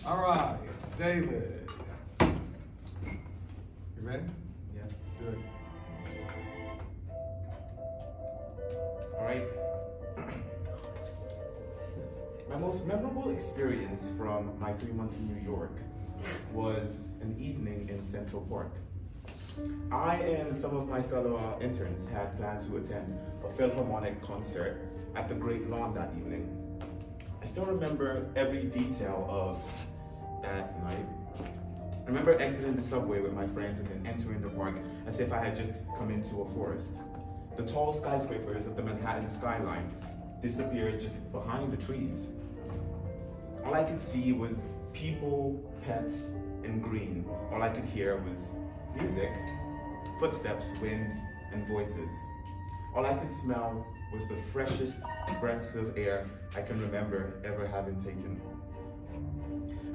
All right, David. You ready? Yeah. Good. All right. My most memorable experience from my 3 months in New York was an evening in Central Park. I and some of my fellow interns had planned to attend a Philharmonic concert at the Great Lawn that evening. I still remember every detail of that night. I remember exiting the subway with my friends and then entering the park as if I had just come into a forest. The tall skyscrapers of the Manhattan skyline disappeared just behind the trees. All I could see was people, pets, and green. All I could hear was music, footsteps, wind, and voices. All I could smell was the freshest breaths of air I can remember ever having taken.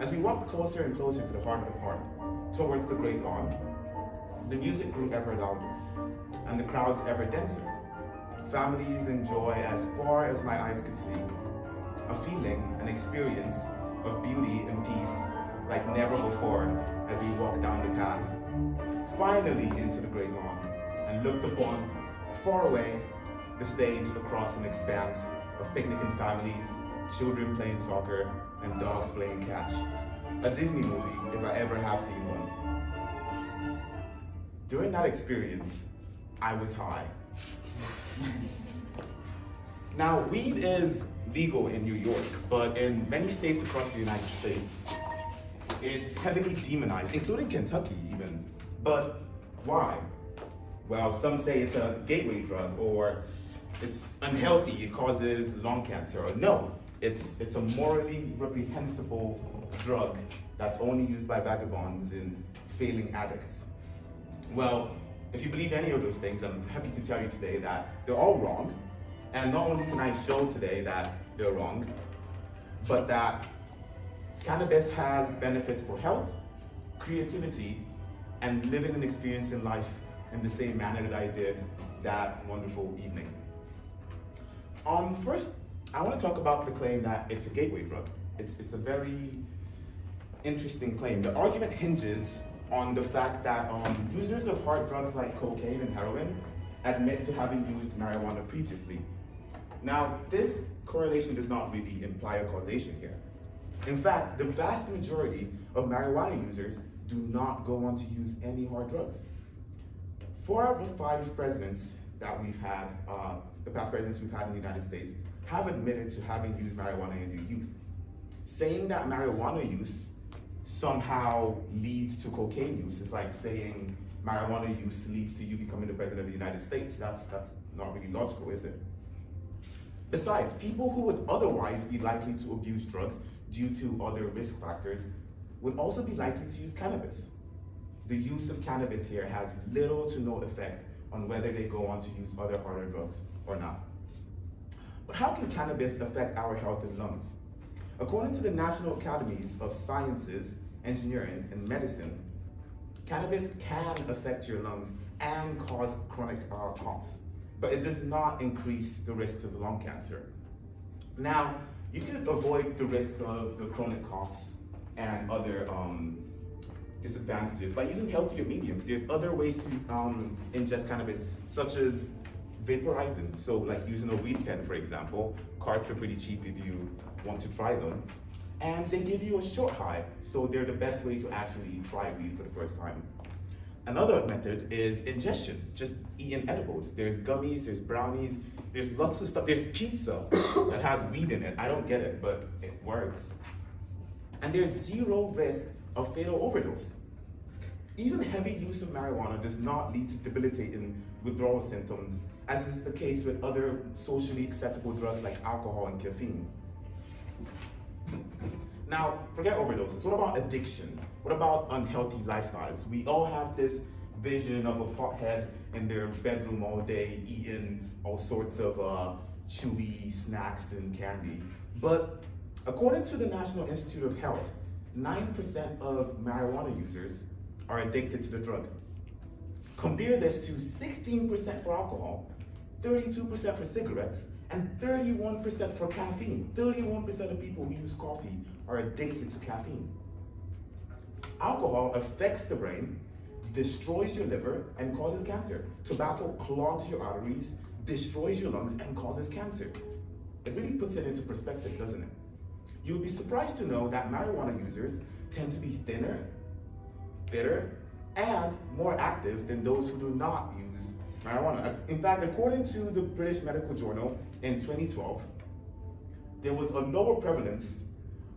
As we walked closer and closer to the heart of the park, towards the Great Lawn, the music grew ever louder, and the crowds ever denser. Families and joy as far as my eyes could see. A feeling, an experience of beauty and peace like never before as we walked down the path, finally into the Great Lawn, and looked upon, far away, the stage across an expanse of picnicking families, children playing soccer, and dogs playing catch. A Disney movie, if I ever have seen one. During that experience, I was high. Now, weed is legal in New York, but in many states across the United States, it's heavily demonized, including Kentucky even. But why? Well, some say it's a gateway drug, or it's unhealthy, it causes lung cancer, or no, it's a morally reprehensible drug that's only used by vagabonds and failing addicts. Well, if you believe any of those things, I'm happy to tell you today that they're all wrong. And not only can I show today that they're wrong, but that cannabis has benefits for health, creativity, and living and experiencing life in the same manner that I did that wonderful evening. First, I want to talk about the claim that it's a gateway drug. It's a very interesting claim. The argument hinges on the fact that users of hard drugs like cocaine and heroin admit to having used marijuana previously. Now, this correlation does not really imply a causation here. In fact, the vast majority of marijuana users do not go on to use any hard drugs. 4 out of the 5 presidents that we've had, the past presidents we've had in the United States, have admitted to having used marijuana in their youth. Saying that marijuana use somehow leads to cocaine use is like saying marijuana use leads to you becoming the president of the United States. That's not really logical, is it? Besides, people who would otherwise be likely to abuse drugs due to other risk factors would also be likely to use cannabis. The use of cannabis here has little to no effect on whether they go on to use other harder drugs or not. But how can cannabis affect our health and lungs? According to the National Academies of Sciences, Engineering, and Medicine, cannabis can affect your lungs and cause chronic coughs, but it does not increase the risks of lung cancer. Now, you can avoid the risk of the chronic coughs and other disadvantages by using healthier mediums. There's other ways to ingest cannabis, such as vaporizing. So like using a weed pen, for example. Carts are pretty cheap if you want to try them. And they give you a short high, so they're the best way to actually try weed for the first time. Another method is ingestion, just eating edibles. There's gummies, there's brownies, there's lots of stuff. There's pizza that has weed in it. I don't get it, but it works. And there's zero risk of fatal overdose. Even heavy use of marijuana does not lead to debilitating withdrawal symptoms, as is the case with other socially acceptable drugs like alcohol and caffeine. Now, forget overdoses. What about addiction? What about unhealthy lifestyles? We all have this vision of a pothead in their bedroom all day, eating all sorts of chewy snacks and candy. But according to the National Institute of Health, 9% of marijuana users are addicted to the drug. Compare this to 16% for alcohol, 32% for cigarettes, and 31% for caffeine. 31% of people who use coffee are addicted to caffeine. Alcohol affects the brain, destroys your liver, and causes cancer. Tobacco clogs your arteries, destroys your lungs, and causes cancer. It really puts it into perspective, doesn't it? You'll be surprised to know that marijuana users tend to be thinner, fitter, and more active than those who do not use marijuana. In fact, according to the British Medical Journal in 2012, there was a lower prevalence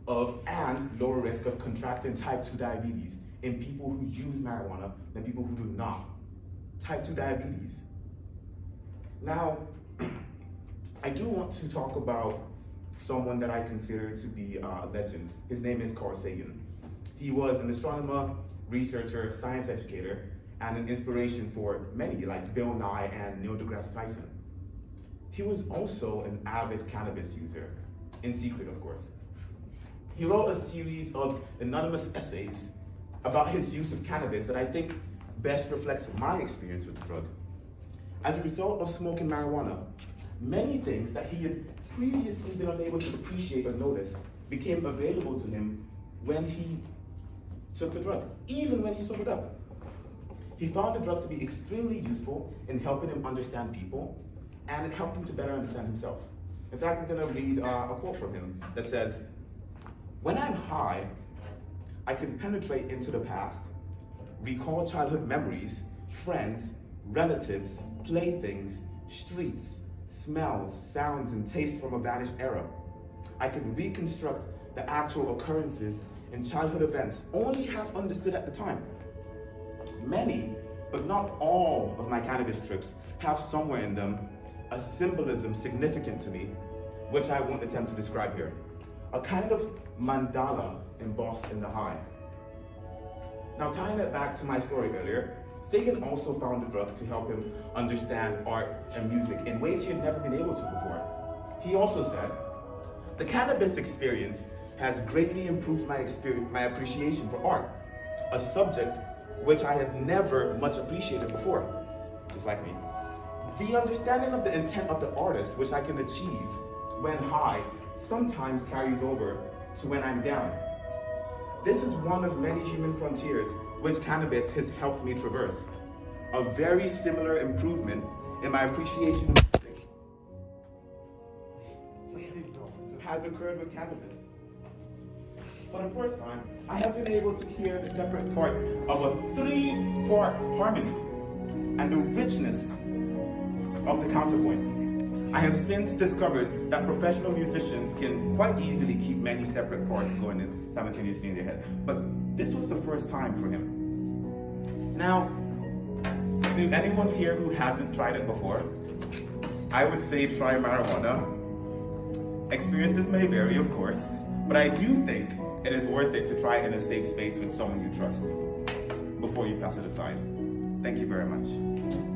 of and lower risk of contracting type 2 diabetes in people who use marijuana than people who do not. Type 2 diabetes. Now, I do want to talk about someone that I consider to be a legend. His name is Carl Sagan. He was an astronomer, researcher, science educator, and an inspiration for many like Bill Nye and Neil deGrasse Tyson. He was also an avid cannabis user, in secret of course. He wrote a series of anonymous essays about his use of cannabis that I think best reflects my experience with the drug. As a result of smoking marijuana, many things that he had previously been unable to appreciate or notice became available to him when he took the drug, even when he sobered up. He found the drug to be extremely useful in helping him understand people, and it helped him to better understand himself. In fact, I'm gonna read a quote from him that says, "When I'm high, I can penetrate into the past, recall childhood memories, friends, relatives, playthings, streets, smells, sounds, and tastes from a vanished era. I can reconstruct the actual occurrences and childhood events only half understood at the time. Many, but not all of my cannabis trips have somewhere in them a symbolism significant to me, which I won't attempt to describe here. A kind of mandala embossed in the high." Now, tying it back to my story earlier, Sagan also found the drug to help him understand art and music in ways he had never been able to before. He also said, "The cannabis experience has greatly improved my appreciation for art, a subject which I had never much appreciated before," just like me. "The understanding of the intent of the artist, which I can achieve when high, sometimes carries over to when I'm down. This is one of many human frontiers which cannabis has helped me traverse. A very similar improvement in my appreciation of music has occurred with cannabis. For the first time, I have been able to hear the separate parts of a 3-part harmony and the richness of the counterpoint. I have since discovered that professional musicians can quite easily keep many separate parts going simultaneously in their head, but this was the first time for him. Now, to anyone here who hasn't tried it before, I would say try marijuana. Experiences may vary, of course, but I do think it is worth it to try it in a safe space with someone you trust before you pass it aside. Thank you very much."